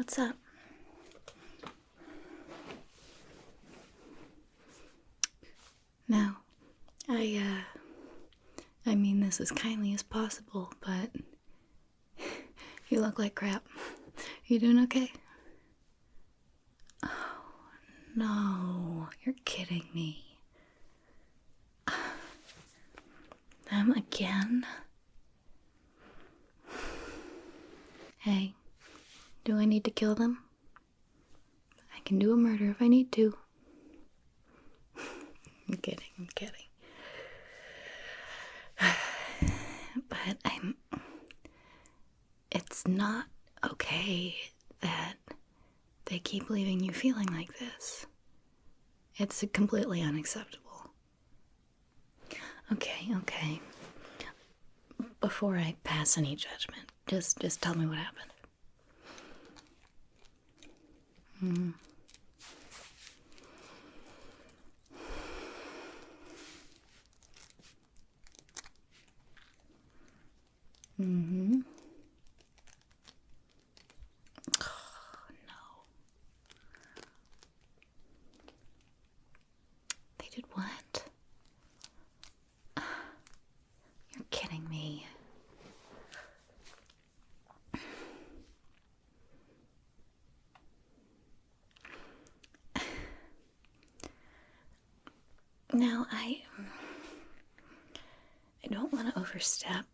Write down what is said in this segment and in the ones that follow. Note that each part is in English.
What's up? No, I mean this as kindly as possible, but you look like crap. You doing okay? Oh, no, you're kidding me. Them again? Hey, do I need to kill them? I can do a murder if I need to. I'm kidding. But it's not okay that they keep leaving you feeling like this. It's completely unacceptable. Okay. Before I pass any judgment, just tell me what happened. Mm-hmm. Oh, no. They did what? You're kidding me. Now, I don't want to overstep,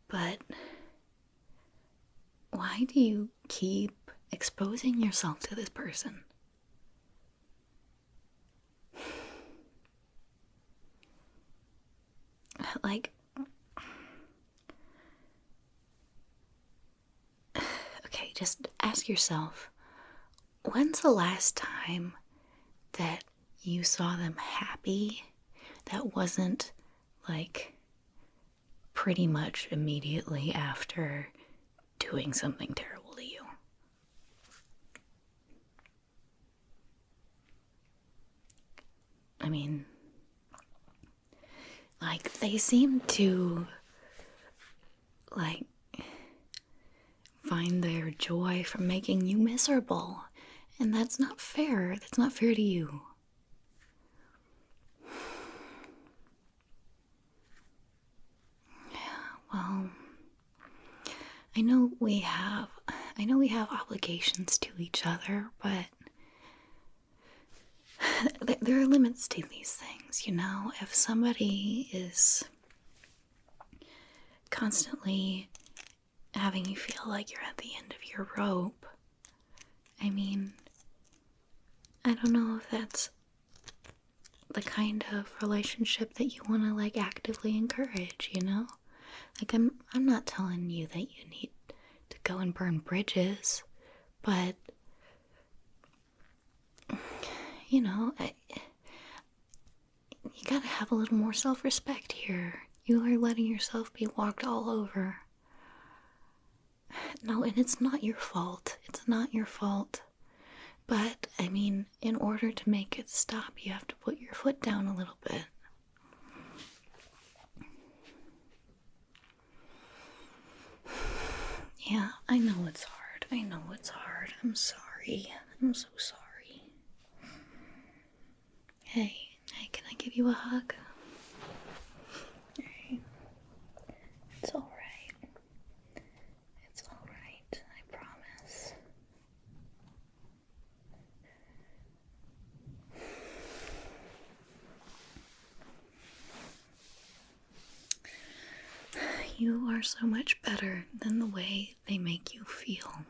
but why do you keep exposing yourself to this person? Like, okay, just ask yourself, when's the last time that you saw them happy that wasn't like pretty much immediately after doing something terrible to you? I mean, like, they seem to, like, find their joy from making you miserable. And that's not fair. That's not fair to you. Well, I know we have obligations to each other, but there are limits to these things, you know? If somebody is constantly having you feel like you're at the end of your rope, I mean, I don't know if that's the kind of relationship that you want to, like, actively encourage, you know? Like, I'm not telling you that you need to go and burn bridges, but, you know, you gotta have a little more self-respect here. You are letting yourself be walked all over. No, and it's not your fault. It's not your fault. But, I mean, in order to make it stop, you have to put your foot down a little bit. Yeah, I know it's hard. I'm sorry. I'm so sorry. Hey, can I give you a hug? Hey, it's alright. It's alright, I promise. You are so much better than the way they make you feel.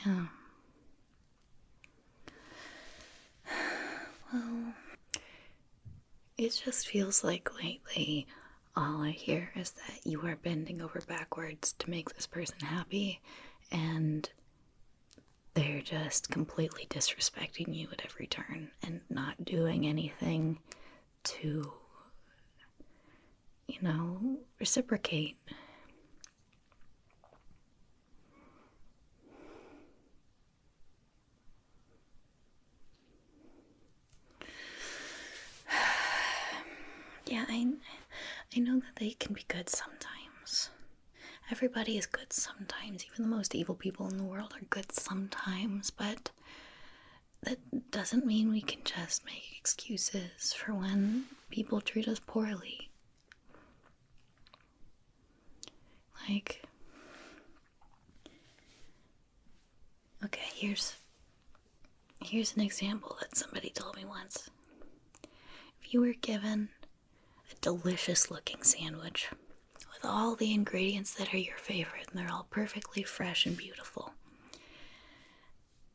Yeah. Well, it just feels like lately all I hear is that you are bending over backwards to make this person happy, and they're just completely disrespecting you at every turn and not doing anything to, you know, reciprocate. Yeah, I know that they can be good sometimes. everybody is good sometimes. Even the most evil people in the world are good sometimes, but that doesn't mean we can just make excuses for when people treat us poorly. Like, okay, here's an example that somebody told me once. If you were given a delicious looking sandwich with all the ingredients that are your favorite and they're all perfectly fresh and beautiful,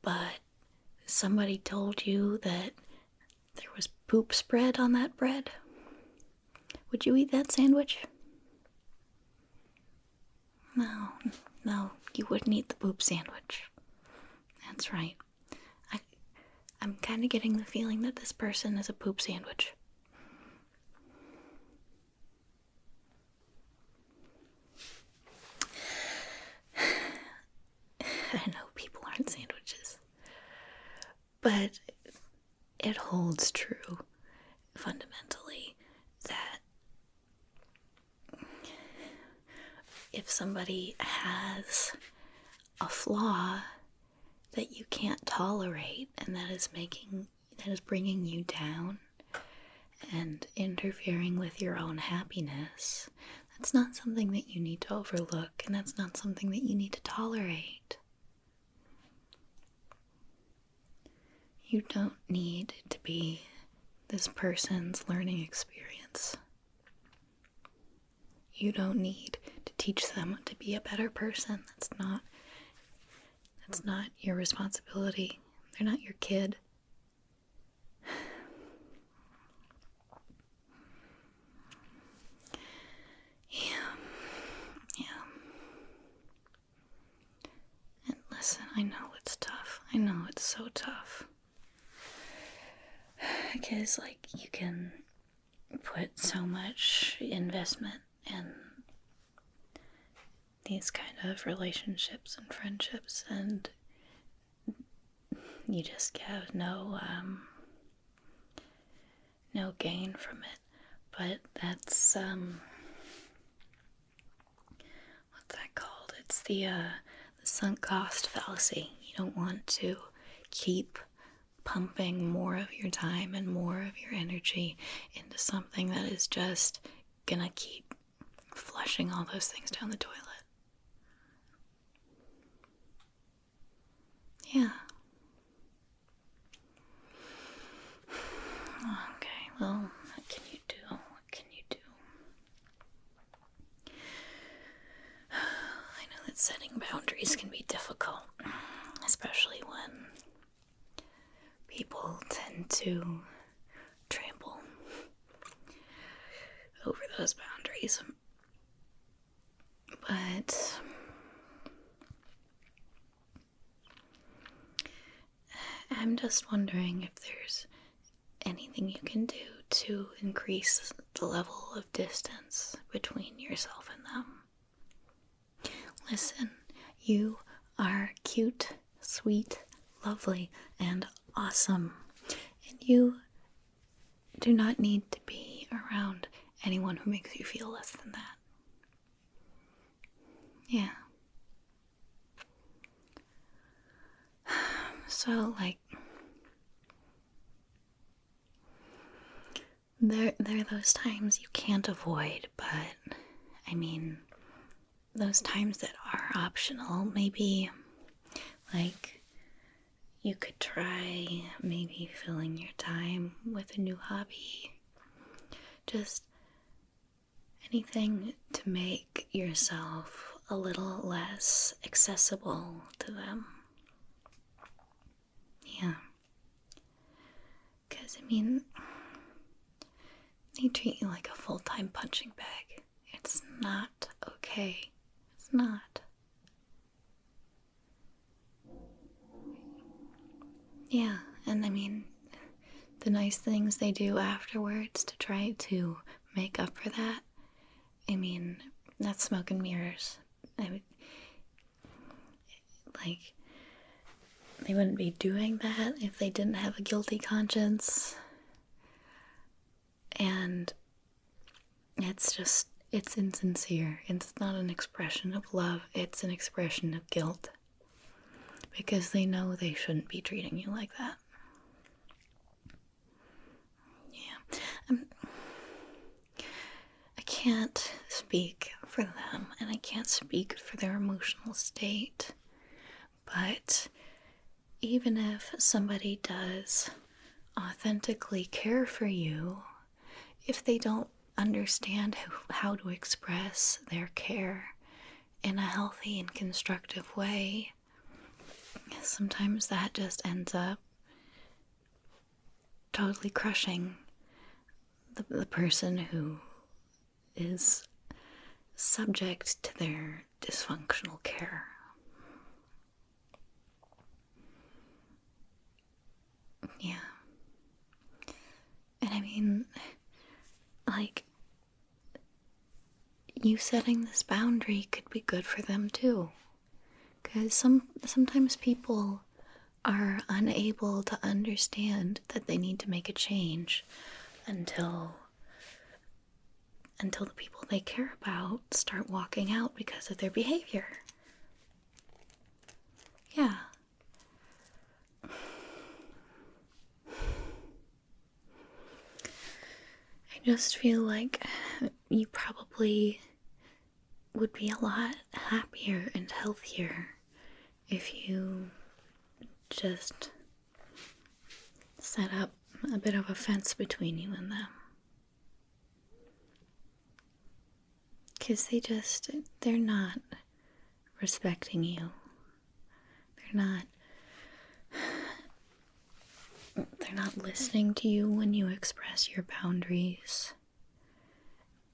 but somebody told you that there was poop spread on that bread, would you eat that sandwich? No, you wouldn't eat the poop sandwich. That's right. I'm kind of getting the feeling that this person is a poop sandwich. I know people aren't sandwiches, but it holds true fundamentally that if somebody has a flaw that you can't tolerate and that is bringing you down and interfering with your own happiness, that's not something that you need to overlook, and that's not something that you need to tolerate. You don't need to be this person's learning experience. You don't need to teach them to be a better person. That's not your responsibility. They're not your kid. Yeah. And listen, I know it's tough. I know it's so tough. Because, like, you can put so much investment in these kind of relationships and friendships, and you just have no gain from it. But that's what's that called? It's the sunk cost fallacy. You don't want to keep pumping more of your time and more of your energy into something that is just gonna keep flushing all those things down the toilet. Yeah. Okay, well, what can you do? I know that setting boundaries can be difficult, especially when people tend to trample over those boundaries. But I'm just wondering if there's anything you can do to increase the level of distance between yourself and them. Listen, you are cute, sweet, lovely, and awesome. And you do not need to be around anyone who makes you feel less than that. Yeah. So, like, there are those times you can't avoid, but, I mean, those times that are optional, maybe, like, you could try maybe filling your time with a new hobby. Just anything to make yourself a little less accessible to them. Yeah. Because, I mean, they treat you like a full-time punching bag. It's not okay. It's not. Yeah, and I mean, the nice things they do afterwards to try to make up for that, I mean, that's smoke and mirrors. I mean, like, they wouldn't be doing that if they didn't have a guilty conscience. And it's it's insincere. It's not an expression of love, it's an expression of guilt. Because they know they shouldn't be treating you like that. Yeah. I can't speak for them, and I can't speak for their emotional state. But even if somebody does authentically care for you, if they don't understand how to express their care in a healthy and constructive way, sometimes that just ends up totally crushing the person who is subject to their dysfunctional care. Yeah. And I mean, like, you setting this boundary could be good for them too. Because sometimes people are unable to understand that they need to make a change until the people they care about start walking out because of their behavior. Yeah. I just feel like you probably would be a lot happier and healthier if you just set up a bit of a fence between you and them. Because they're not respecting you. They're not listening to you when you express your boundaries.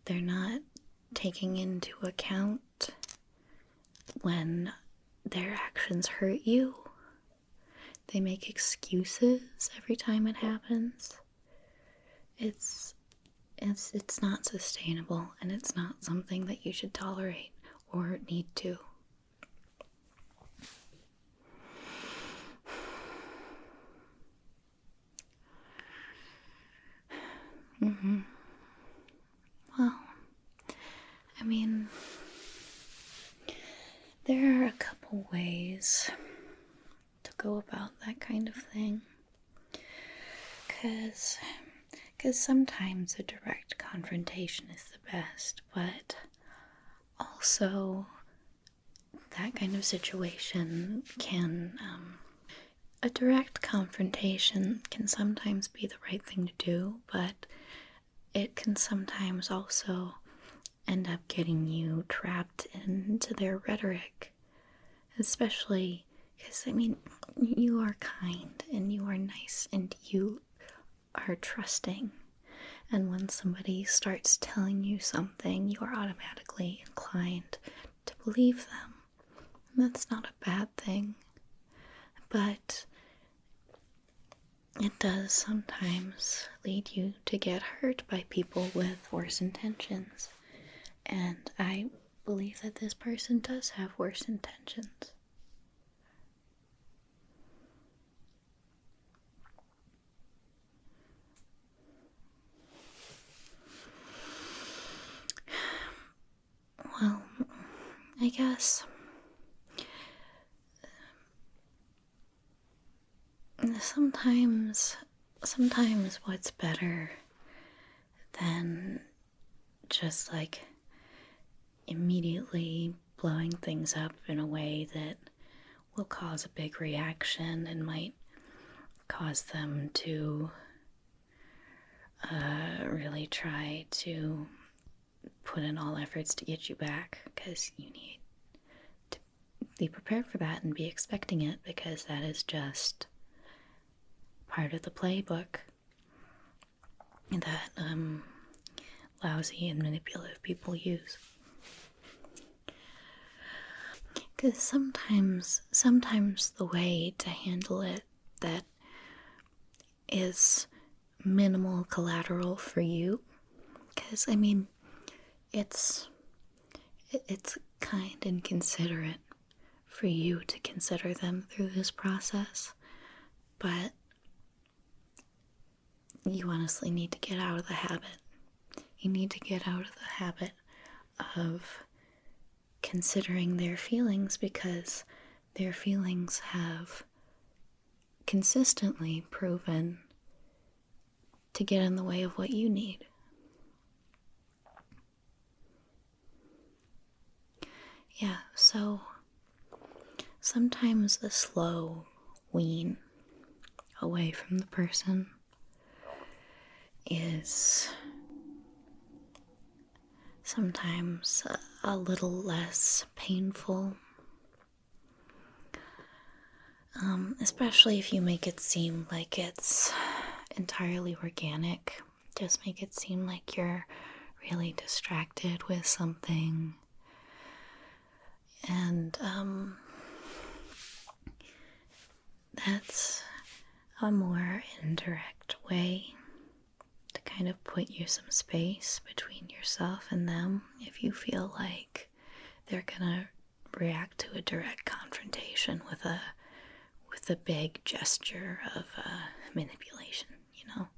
They're not taking into account when their actions hurt you. They make excuses every time it happens. It's not sustainable, and it's not something that you should tolerate or need to. Well, I mean, there are a couple ways to go about that kind of thing. Because sometimes a direct confrontation is the best, but also that kind of situation can, a direct confrontation can sometimes be the right thing to do, but it can sometimes also end up getting you trapped into their rhetoric, especially because, I mean, you are kind and you are nice and you are trusting, and when somebody starts telling you something, you are automatically inclined to believe them. That's not a bad thing, but it does sometimes lead you to get hurt by people with worse intentions, and I believe that this person does have worse intentions. Well, I guess sometimes what's better than just like immediately blowing things up in a way that will cause a big reaction and might cause them to really try to put in all efforts to get you back, because you need to be prepared for that and be expecting it, because that is just part of the playbook that lousy and manipulative people use. Because sometimes the way to handle it that is minimal collateral for you, because I mean, it's kind and considerate for you to consider them through this process, but you honestly need to get out of the habit. You need to get out of the habit of considering their feelings, because their feelings have consistently proven to get in the way of what you need. Yeah, so sometimes a slow wean away from the person is sometimes a little less painful, especially if you make it seem like it's entirely organic. Just make it seem like you're really distracted with something, and that's a more indirect way to kind of put you some space between yourself and them if you feel like they're gonna react to a direct confrontation with a big gesture of manipulation, you know?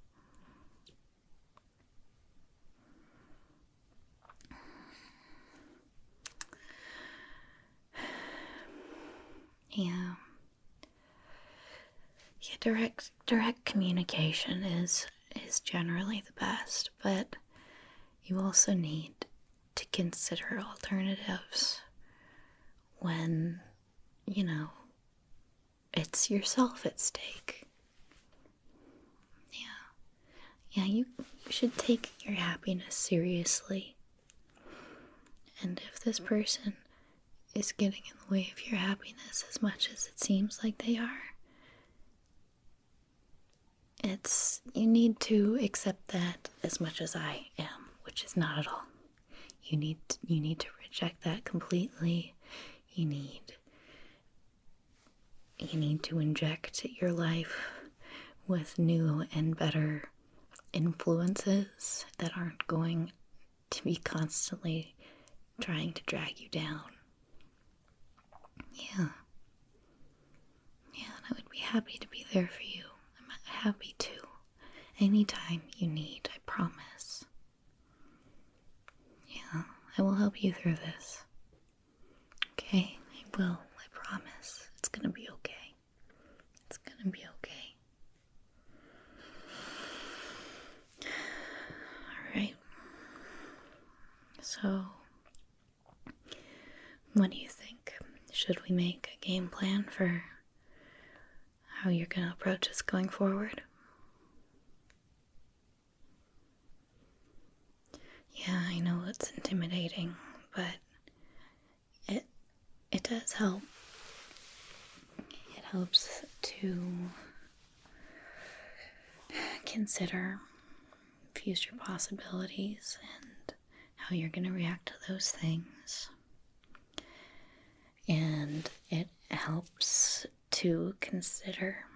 Yeah. Yeah, direct communication is generally the best, but you also need to consider alternatives when, it's yourself at stake. Yeah, you should take your happiness seriously. And if this person is getting in the way of your happiness as much as it seems like they are, you need to accept that as much as I am, which is not at all. You need to reject that completely. You need to inject your life with new and better influences that aren't going to be constantly trying to drag you down. Yeah, and I would be happy to be there for you. I'm happy to. Anytime you need, I promise. Yeah, I will help you through this. Okay, I will, I promise. It's gonna be okay. It's gonna be okay. Alright. So, what do you think? Should we make a game plan for how you're gonna approach this going forward? Yeah, I know it's intimidating, but it does help. It helps to consider future possibilities and how you're going to react to those things. And it helps to consider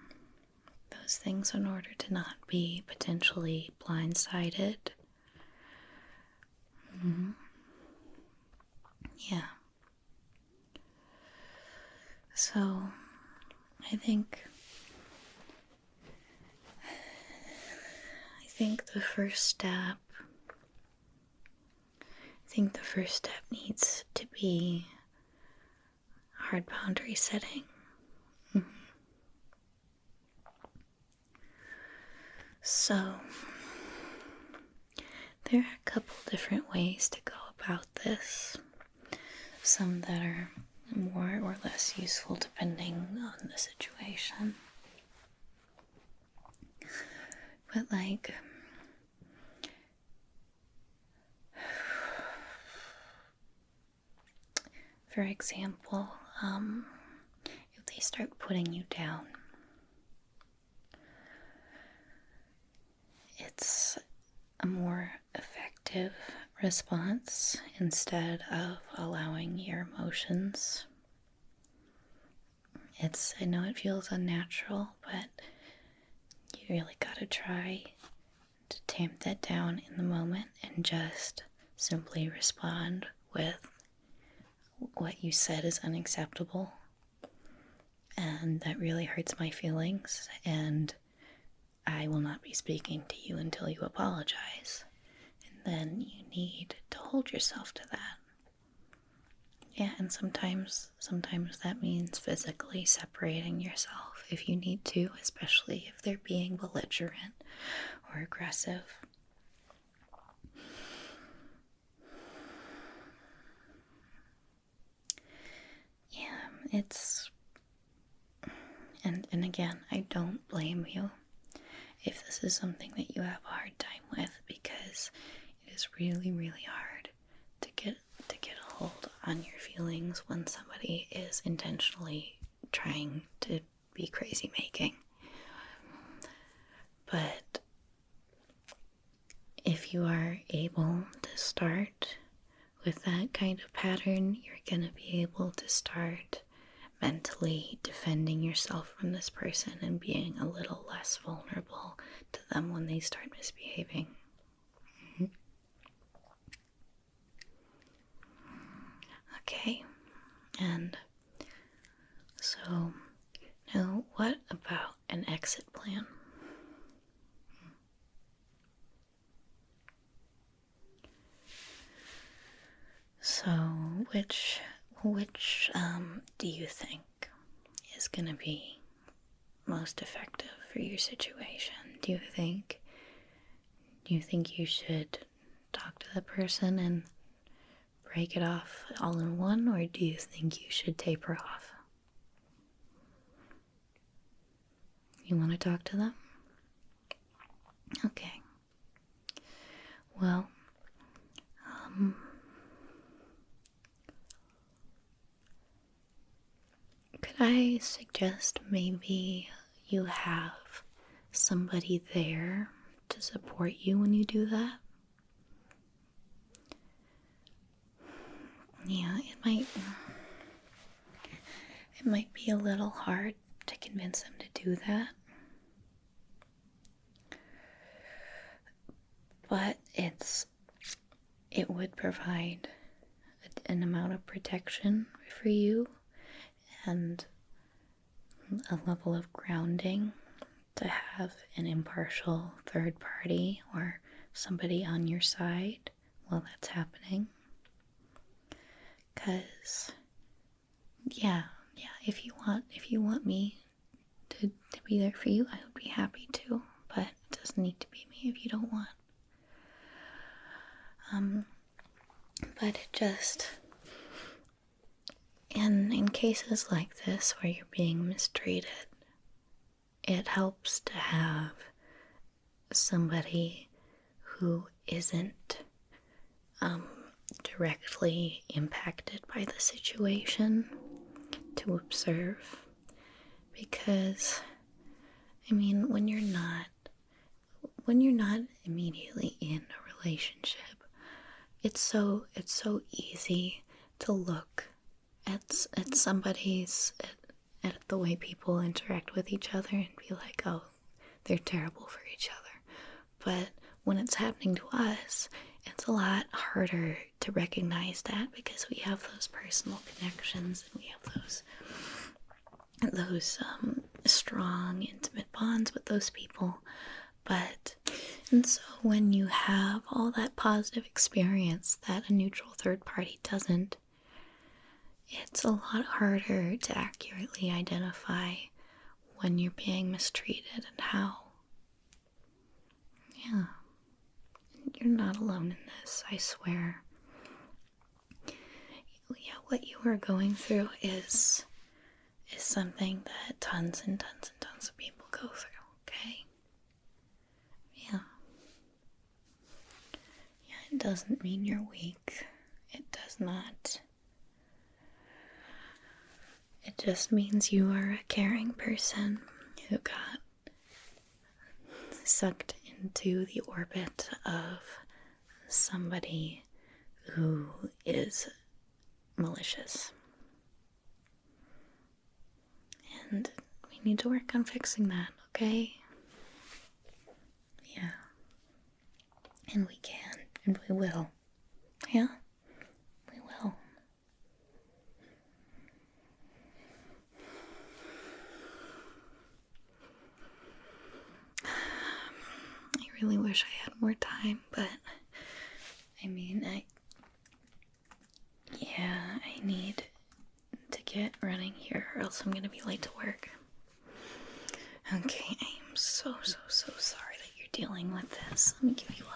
those things in order to not be potentially blindsided. Mm-hmm. Yeah. So, I think the first step needs to be hard boundary setting. Mm-hmm. So, there are a couple different ways to go about this. Some that are more or less useful depending on the situation. But for example, if they start putting you down, it's a more effective response instead of allowing your emotions. I know it feels unnatural, but you really gotta try to tamp that down in the moment and just simply respond with what you said is unacceptable, and that really hurts my feelings, and I will not be speaking to you until you apologize. And then you need to hold yourself to that. Yeah, and sometimes that means physically separating yourself if you need to, especially if they're being belligerent or aggressive. Yeah, it's and again, I don't blame you if this is something that you have a hard time with, because it is really, really hard to get a hold on your feelings when somebody is intentionally trying to be crazy making. But if you are able to start with that kind of pattern, you're going to be able to start mentally defending yourself from this person and being a little less vulnerable to them when they start misbehaving. Okay, and so now what about an exit plan? So which do you think is going to be most effective for your situation? Do you think you should talk to the person and break it off all in one, or do you think you should taper off? You want to talk to them? Okay. Well, could I suggest maybe you have somebody there to support you when you do that? Yeah, it might be a little hard to convince them to do that. But it would provide an amount of protection for you and a level of grounding to have an impartial third party or somebody on your side while that's happening. Because, yeah, if you want me to be there for you, I would be happy to, but it doesn't need to be me if you don't want. But it just, in cases like this where you're being mistreated, it helps to have somebody who isn't directly impacted by the situation to observe. Because, I mean, when you're not immediately in a relationship, it's so easy to look at somebody's at the way people interact with each other and be like, oh, they're terrible for each other. But when it's happening to us, it's a lot harder to recognize that because we have those personal connections and we have those strong, intimate bonds with those people. And so when you have all that positive experience that a neutral third party doesn't, it's a lot harder to accurately identify when you're being mistreated and how. Yeah. You're not alone in this, I swear. Yeah, what you are going through is something that tons and tons and tons of people go through, okay? Yeah. Yeah, it doesn't mean you're weak. It does not. It just means you are a caring person who got sucked into the orbit of somebody who is malicious. And we need to work on fixing that, okay? Yeah. And we can, and we will. Yeah? We will. I really wish I had more time, but I mean, I need get running here or else I'm gonna be late to work. Okay, I am so sorry that you're dealing with this. Let me give you a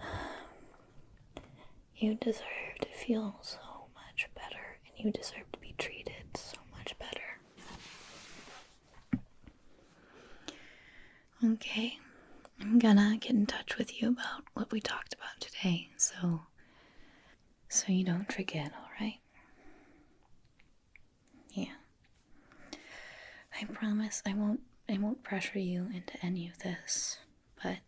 hug. You deserve to feel so much better, and you deserve to be treated so much better. Okay, I'm gonna get in touch with you about what we talked about today, so you don't forget, alright? Yeah. I promise I won't pressure you into any of this, but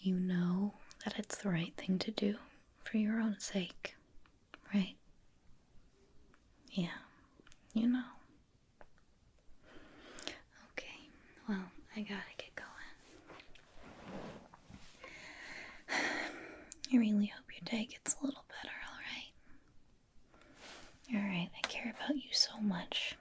you know that it's the right thing to do for your own sake, right? Yeah, you know. Okay, well, I gotta get going. I really hope your day gets a little better, alright? Alright, I care about you so much.